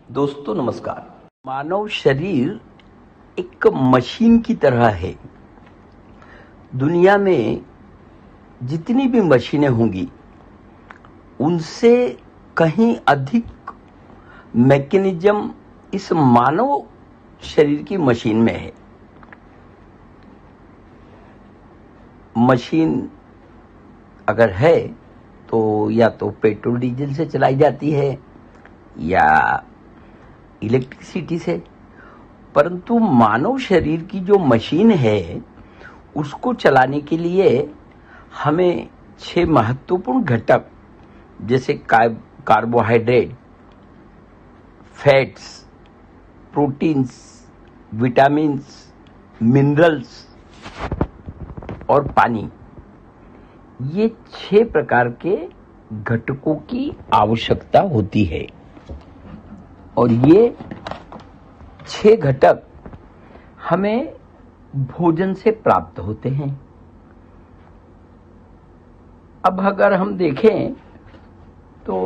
दोस्तों नमस्कार। मानव शरीर एक मशीन की तरह है। दुनिया में जितनी भी मशीनें होंगी उनसे कहीं अधिक मैकेनिज्म इस मानव शरीर की मशीन में है। मशीन अगर है तो या तो पेट्रोल डीजल से चलाई जाती है या इलेक्ट्रिसिटी से, परंतु मानव शरीर की जो मशीन है उसको चलाने के लिए हमें 6 महत्वपूर्ण घटक जैसे carbohydrate, fats, proteins, vitamins, minerals और पानी, ये 6 प्रकार के घटकों की आवश्यकता होती है और ये 6 घटक हमें भोजन से प्राप्त होते हैं। अब अगर हम देखें तो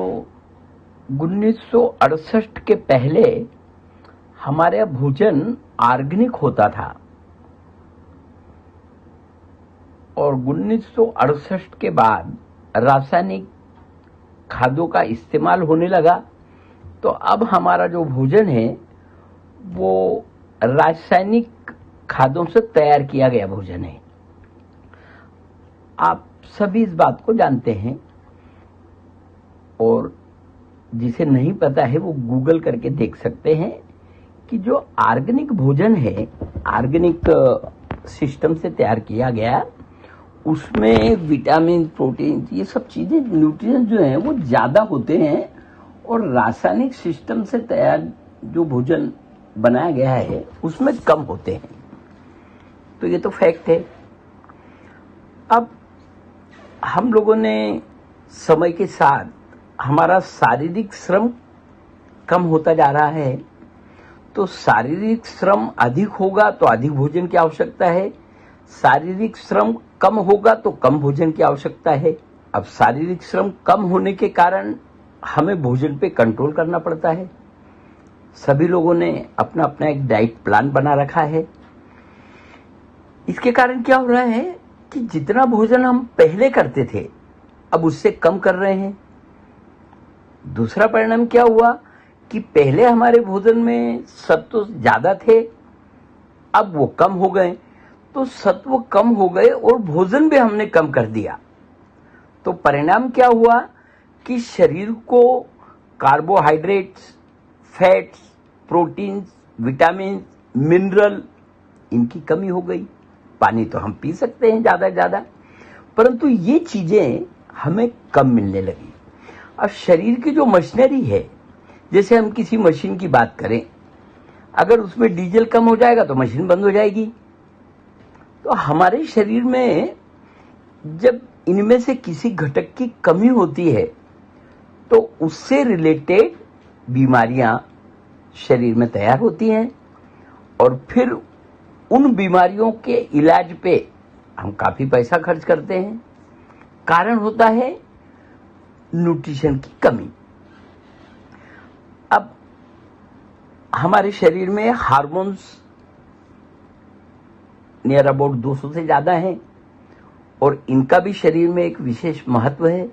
1968 के पहले हमारे भोजन ऑर्गेनिक होता था और 1968 के बाद रासायनिक खाद्यों का इस्तेमाल होने लगा, तो अब हमारा जो भोजन है वो रासायनिक खाद्यों से तैयार किया गया भोजन है। आप सभी इस बात को जानते हैं और जिसे नहीं पता है वो गूगल करके देख सकते हैं कि जो ऑर्गेनिक भोजन है, ऑर्गेनिक सिस्टम से तैयार किया गया, उसमें विटामिन, प्रोटीन, ये सब चीजें, न्यूट्रिएंट जो हैं वो ज्यादा होते हैं और रासायनिक सिस्टम से तैयार जो भोजन बनाया गया है उसमें कम होते हैं। तो ये तो फैक्ट है। अब हम लोगों ने समय के साथ हमारा शारीरिक श्रम कम होता जा रहा है, तो शारीरिक श्रम अधिक होगा तो अधिक भोजन की आवश्यकता है, शारीरिक श्रम कम होगा तो कम भोजन की आवश्यकता है। अब शारीरिक श्रम कम होने के कारण हमें भोजन पे कंट्रोल करना पड़ता है। सभी लोगों ने अपना अपना एक डाइट प्लान बना रखा है। इसके कारण क्या हो रहा है कि जितना भोजन हम पहले करते थे अब उससे कम कर रहे हैं। दूसरा परिणाम क्या हुआ कि पहले हमारे भोजन में सत्व ज्यादा थे, अब वो कम हो गए, तो सत्व कम हो गए और भोजन भी हमने कम कर दिया। तो परिणाम क्या हुआ कि शरीर को carbohydrates, fats, proteins, vitamin, mineral, इनकी कमी हो गई। पानी तो हम पी सकते हैं ज्यादा से ज्यादा, परंतु ये चीजें हमें कम मिलने लगी। अब शरीर की जो मशीनरी है, जैसे हम किसी मशीन की बात करें, अगर उसमें डीजल कम हो जाएगा तो मशीन बंद हो जाएगी। तो हमारे शरीर में जब इनमें से किसी घटक की कमी होती है तो उससे रिलेटेड बीमारियां शरीर में तैयार होती हैं और फिर उन बीमारियों के इलाज पे हम काफी पैसा खर्च करते हैं। कारण होता है न्यूट्रिशन की कमी। अब हमारे शरीर में हार्मोन्स नियर अबाउट 200 से ज्यादा हैं और इनका भी शरीर में एक विशेष महत्व है।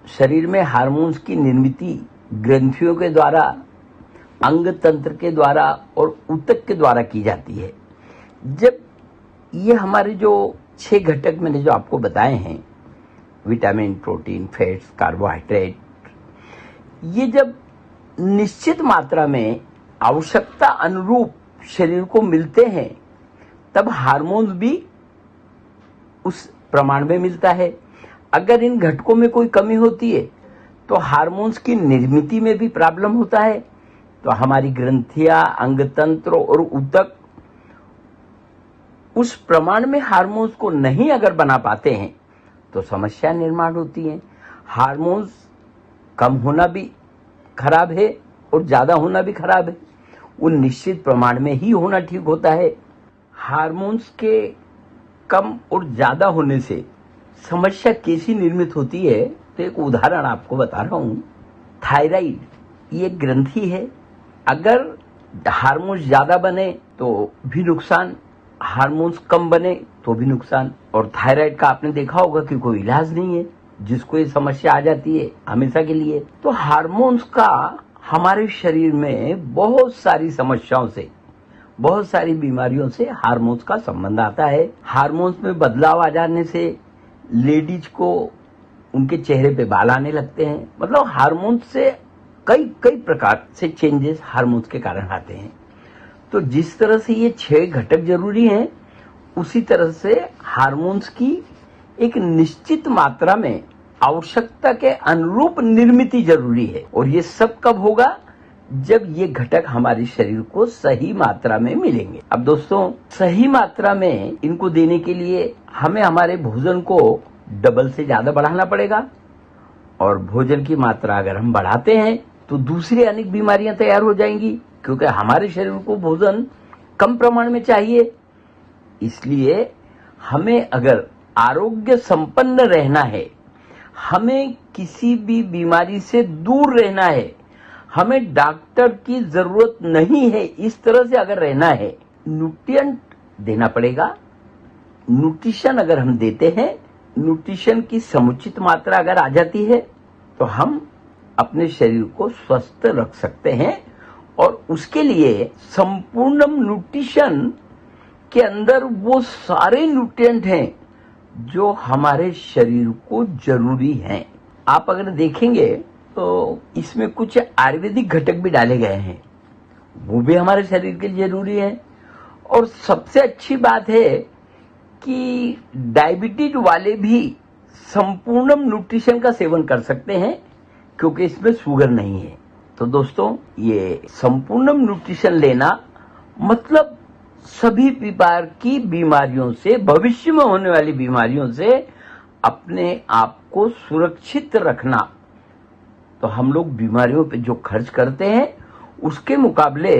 शरीर में हार्मोन्स की निर्मित ग्रंथियों के द्वारा, अंग तंत्र के द्वारा और ऊतक के द्वारा की जाती है। जब ये हमारे जो 6 घटक मैंने जो आपको बताए हैं, विटामिन, प्रोटीन, फैट्स, कार्बोहाइड्रेट, ये जब निश्चित मात्रा में आवश्यकता अनुरूप शरीर को मिलते हैं तब हार्मोन्स भी उस प्रमाण में मिलता है। अगर इन घटकों में कोई कमी होती है तो हार्मोन्स की निर्मित में भी प्रॉब्लम होता है, तो हमारी ग्रंथियां, अंग तंत्र और ऊतक उस प्रमाण में हार्मोन्स को नहीं अगर बना पाते हैं तो समस्या निर्माण होती है। हार्मोन्स कम होना भी खराब है और ज्यादा होना भी खराब है। वो निश्चित प्रमाण में ही होना ठीक होता है। हार्मोन्स के कम और ज्यादा होने से समस्या कैसी निर्मित होती है, तो एक उदाहरण आपको बता रहा हूं। थायराइड ये ग्रंथि है, अगर हार्मोन्स ज्यादा बने तो भी नुकसान, हार्मोन्स कम बने तो भी नुकसान। और थायराइड का आपने देखा होगा कि कोई इलाज नहीं है, जिसको ये समस्या आ जाती है हमेशा के लिए। तो हार्मोन्स का हमारे शरीर में बहुत सारी समस्याओं से, बहुत सारी बीमारियों से हार्मोन्स का संबंध आता है। हार्मोन्स में बदलाव आ जाने से लेडीज को उनके चेहरे पे बाल आने लगते हैं। मतलब हार्मोन्स से कई प्रकार से चेंजेस हार्मोन्स के कारण आते हैं। तो जिस तरह से ये 6 घटक जरूरी हैं, उसी तरह से हार्मोन्स की एक निश्चित मात्रा में आवश्यकता के अनुरूप निर्मित जरूरी है। और ये सब कब होगा? जब ये घटक हमारे शरीर को सही मात्रा में मिलेंगे। अब दोस्तों, सही मात्रा में इनको देने के लिए हमें हमारे भोजन को डबल से ज्यादा बढ़ाना पड़ेगा। और भोजन की मात्रा अगर हम बढ़ाते हैं तो दूसरी अनेक बीमारियां तैयार हो जाएंगी, क्योंकि हमारे शरीर को भोजन कम प्रमाण में चाहिए। इसलिए हमें अगर आरोग्य संपन्न रहना है, हमें किसी भी बीमारी से दूर रहना है, हमें डॉक्टर की जरूरत नहीं है, इस तरह से अगर रहना है, न्यूट्रिएंट देना पड़ेगा। न्यूट्रिशन अगर हम देते हैं, न्यूट्रिशन की समुचित मात्रा अगर आ जाती है, तो हम अपने शरीर को स्वस्थ रख सकते हैं। और उसके लिए संपूर्ण न्यूट्रिशन के अंदर वो सारे न्यूट्रिएंट हैं जो हमारे शरीर को जरूरी हैं। आप अगर देखेंगे तो इसमें कुछ आयुर्वेदिक घटक भी डाले गए हैं, वो भी हमारे शरीर के लिए जरूरी है। और सबसे अच्छी बात है कि डायबिटीज वाले भी संपूर्ण न्यूट्रिशन का सेवन कर सकते हैं, क्योंकि इसमें शुगर नहीं है। तो दोस्तों, ये संपूर्ण न्यूट्रिशन लेना मतलब सभी प्रकार की बीमारियों से, भविष्य में होने वाली बीमारियों से अपने आप को सुरक्षित रखना। तो हम लोग बीमारियों पे जो खर्च करते हैं, उसके मुकाबले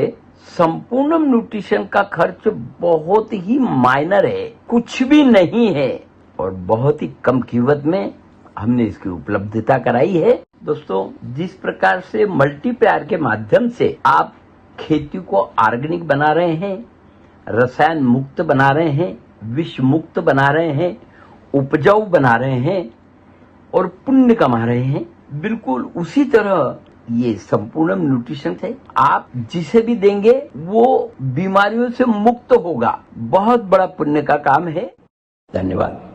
संपूर्ण न्यूट्रिशन का खर्च बहुत ही माइनर है, कुछ भी नहीं है। और बहुत ही कम कीमत में हमने इसकी उपलब्धता कराई है। दोस्तों, जिस प्रकार से मल्टीप्लायर के माध्यम से आप खेती को ऑर्गेनिक बना रहे हैं, रसायन मुक्त बना रहे हैं, विष मुक्त बना रहे हैं, उपजाऊ बना रहे हैं और पुण्य कमा रहे हैं, बिल्कुल उसी तरह ये संपूर्ण न्यूट्रिशन है। आप जिसे भी देंगे वो बीमारियों से मुक्त होगा। बहुत बड़ा पुण्य का काम है। धन्यवाद।